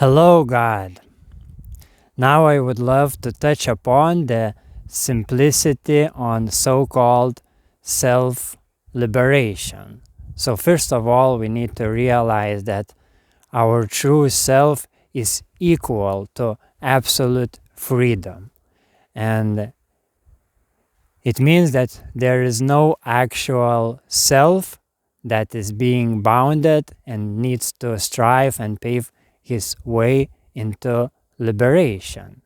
Hello, God. Now I would love to touch upon the simplicity on so-called self-liberation. So first of all, we need to realize that our true self is equal to absolute freedom. And it means that there is no actual self that is being bounded and needs to strive and pave his way into liberation.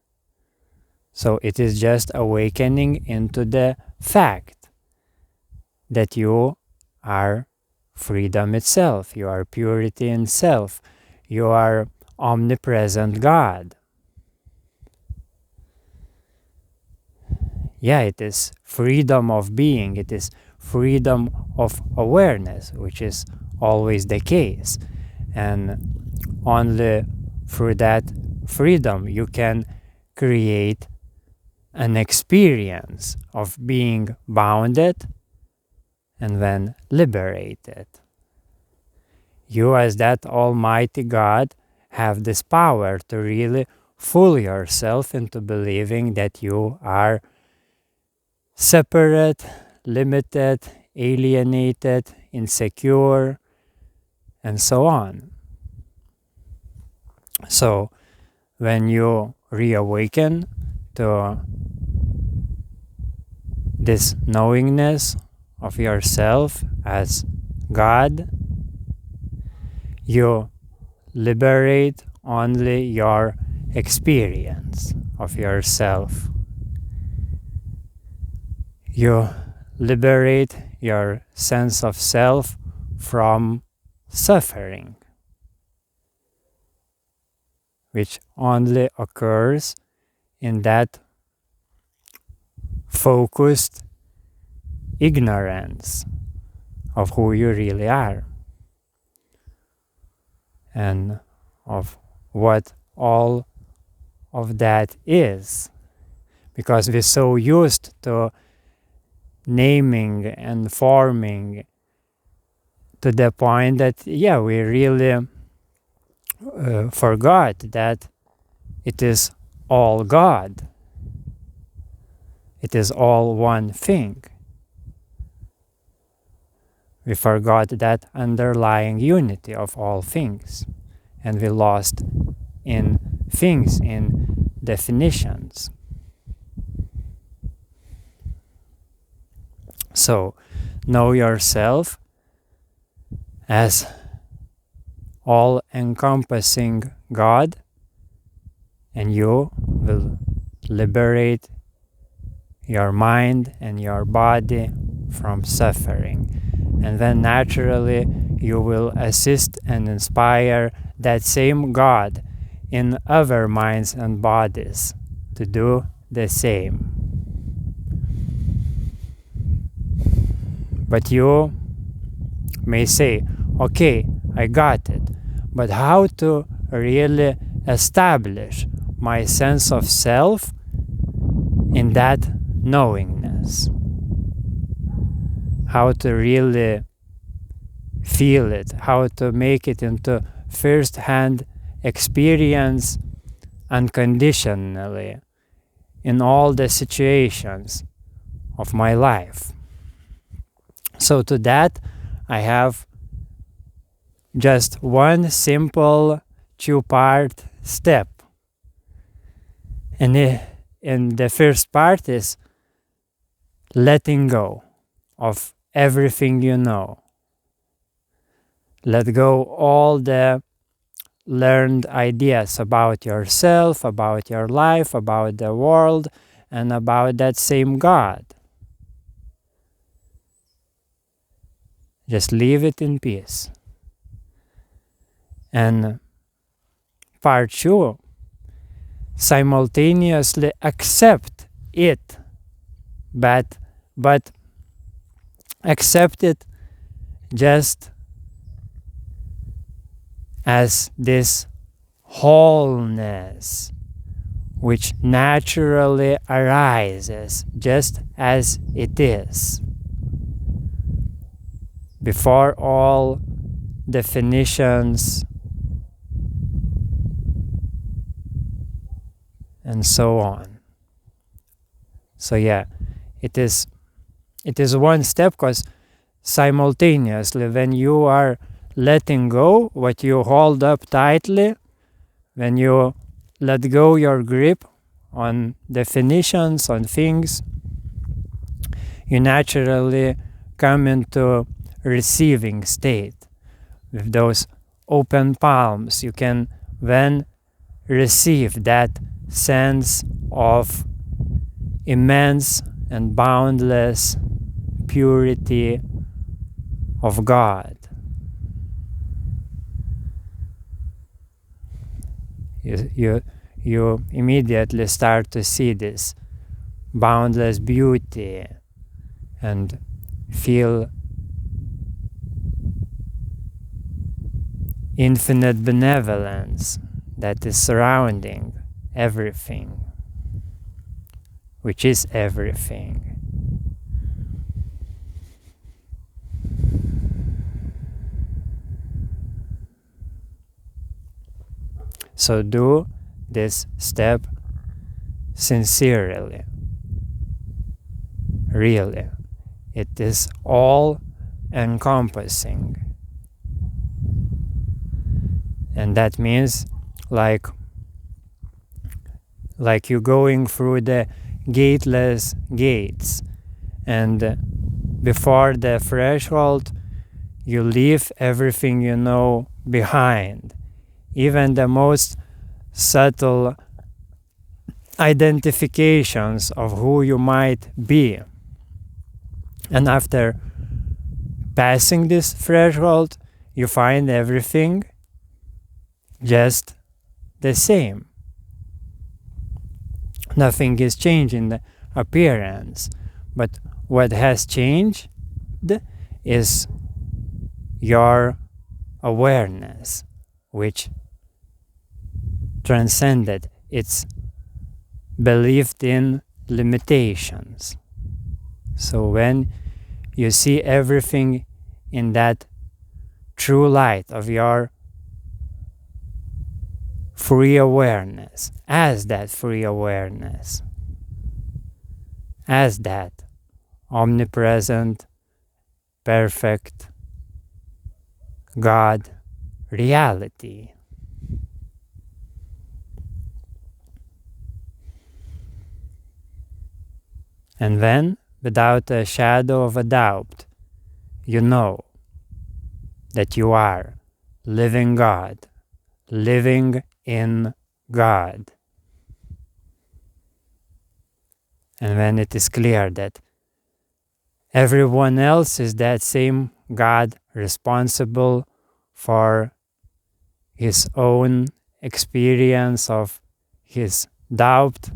So it is just awakening into the fact that you are freedom itself, you are purity in self, you are omnipresent God. Yeah, it is freedom of being, it is freedom of awareness, which is always the case. And only through that freedom you can create an experience of being bounded and then liberated. You as that Almighty God have this power to really fool yourself into believing that you are separate, limited, alienated, insecure, and so on. So when you reawaken to this knowingness of yourself as God, you liberate only your experience of yourself. You liberate your sense of self from suffering, which only occurs in that focused ignorance of who you really are and of what all of that is. Because we're so used to naming and forming to the point that, we really forgot that it is all God. It is all one thing. We forgot that underlying unity of all things, and we lost in things, in definitions. So, know yourself as all-encompassing God, and you will liberate your mind and your body from suffering. And then naturally you will assist and inspire that same God in other minds and bodies to do the same. But you may say, okay, I got it, but how to really establish my sense of self in that knowingness? How to really feel it, how to make it into first-hand experience unconditionally in all the situations of my life. So to that, I have just one simple two-part step. And the first part is letting go of everything you know. Let go all the learned ideas about yourself, about your life, about the world, and about that same God. Just leave it in peace. And part two, simultaneously accept it, but accept it just as this wholeness which naturally arises just as it is, before all definitions and so on. So yeah, it is one step, because simultaneously when you are letting go what you hold up tightly, when you let go your grip on definitions, on things, you naturally come into receiving state. With those open palms, you can then receive that sense of immense and boundless purity of God. You immediately start to see this boundless beauty and feel infinite benevolence that is surrounding everything, which is everything. So do this step sincerely, really. It is all encompassing. And that means like you going through the gateless gates, and before the threshold you leave everything you know behind, even the most subtle identifications of who you might be. And after passing this threshold, you find everything just the same. Nothing is changing the appearance, but what has changed is your awareness, which transcended its believed in limitations. So when you see everything in that true light of your free awareness, as that free awareness, as that omnipresent, perfect God reality. And then, without a shadow of a doubt, you know that you are living God, living in God. And when it is clear that everyone else is that same God responsible for his own experience of his doubt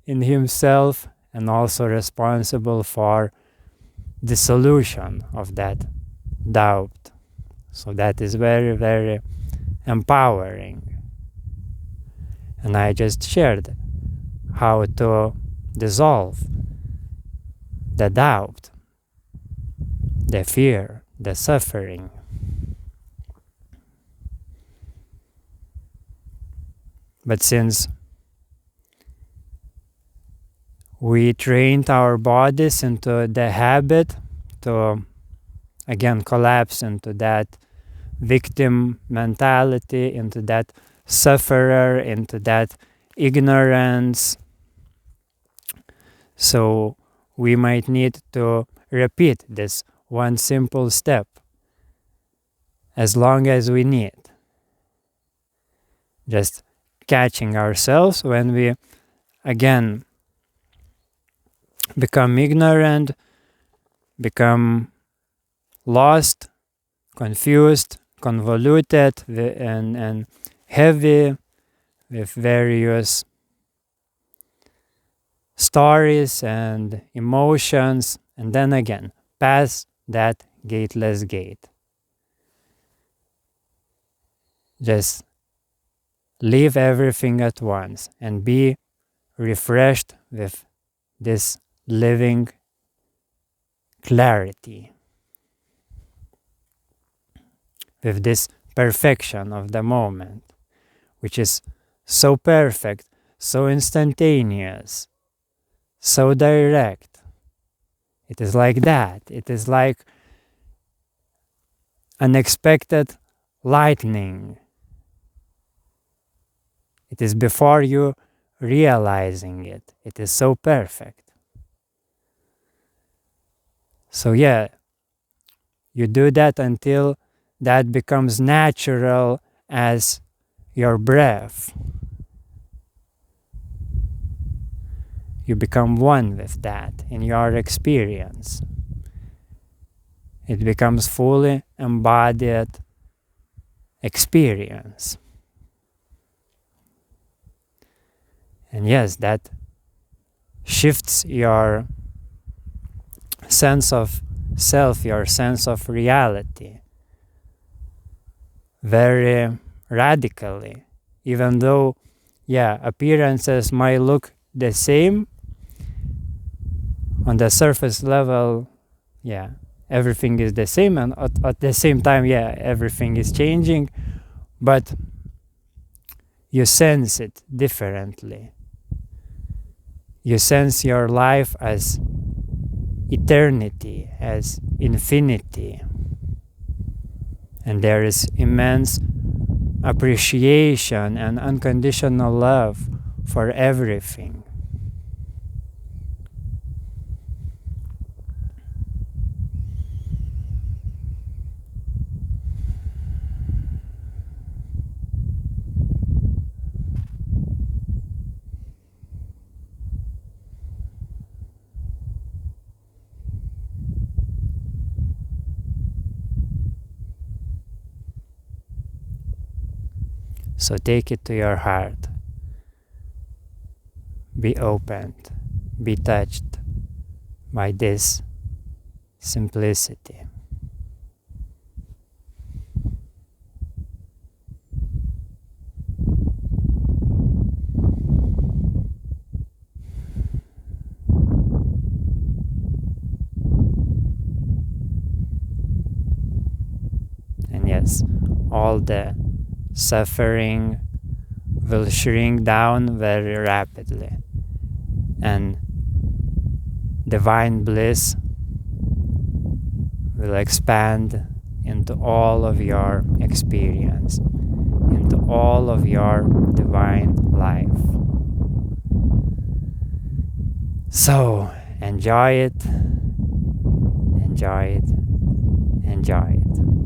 in himself, and also responsible for the solution of that doubt. So that is very, very empowering. And I just shared how to dissolve the doubt, the fear, the suffering. But since we trained our bodies into the habit to, again, collapse into that victim mentality, into that sufferer, into that ignorance, so we might need to repeat this one simple step as long as we need. Just catching ourselves when we, again, become ignorant, become lost, confused, convoluted, and heavy with various stories and emotions, and then again, pass that gateless gate. Just leave everything at once and be refreshed with this living clarity, with this perfection of the moment, which is so perfect, so instantaneous, so direct. It is like that. It is like unexpected lightning. It is before you realizing it. It is so perfect. So yeah, you do that until that becomes natural as your breath. You become one with that in your experience. It becomes fully embodied experience. And yes, that shifts your sense of self, your sense of reality very radically. Even though, yeah, appearances might look the same, on the surface level, yeah, everything is the same, and at the same time, yeah, everything is changing, but you sense it differently. You sense your life as eternity, as infinity, and there is immense appreciation and unconditional love for everything. So take it to your heart. Be opened, be touched by this simplicity. And yes, all the suffering will shrink down very rapidly, and divine bliss will expand into all of your experience, into all of your divine life. So enjoy it, enjoy it, enjoy it.